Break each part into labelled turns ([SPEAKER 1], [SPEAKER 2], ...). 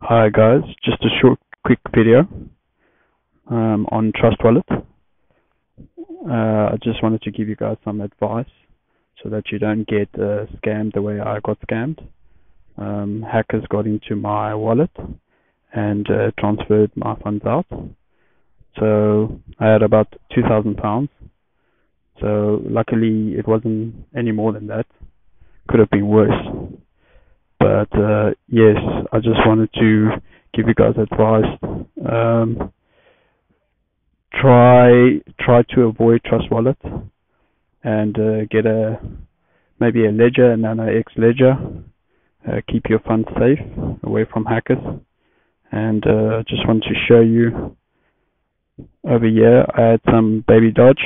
[SPEAKER 1] Hi guys, just a short quick video on Trust Wallet. I just wanted to give you guys some advice so that you don't get scammed the way I got scammed. Hackers got into my wallet and transferred my funds out. So I had about £2,000. So luckily it wasn't any more than that. Could have been worse. But yes, I just wanted to give you guys advice. Try to avoid Trust Wallet and get maybe a Ledger, a Nano X Ledger. Keep your funds safe away from hackers. And just wanted to show you over here. I had some Baby Dodge,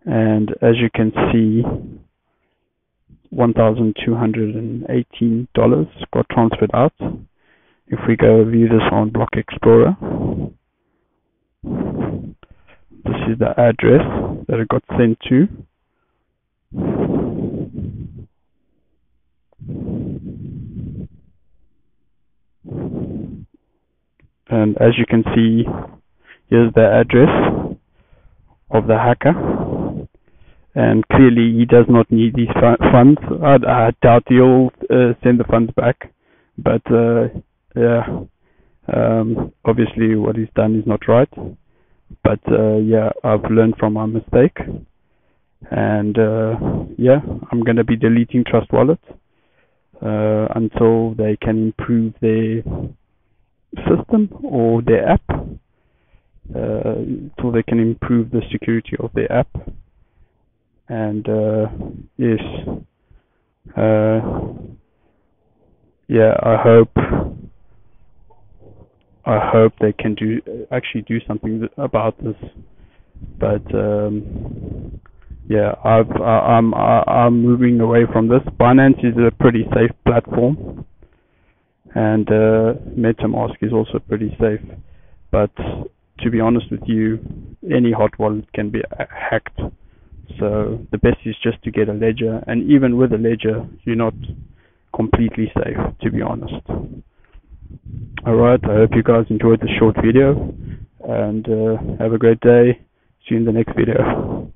[SPEAKER 1] and as you can see, $1,218 got transferred out. If we go view this on Block Explorer, this is the address that it got sent to. And as you can see, here's the address of the hacker. And clearly he does not need these funds. I doubt he'll send the funds back. But yeah, obviously what he's done is not right. But yeah, I've learned from my mistake. And yeah, I'm going to be deleting Trust Wallet until they can improve their system or their app. Until they can improve the security of their app. And yes, yeah, I hope they can actually do something about this. But yeah, I'm moving away from this. Binance is a pretty safe platform, and MetaMask is also pretty safe. But to be honest with you, any hot wallet can be hacked. So the best is just to get a Ledger, and even with a Ledger, you're not completely safe, to be honest. Alright, I hope you guys enjoyed the short video, and have a great day. See you in the next video.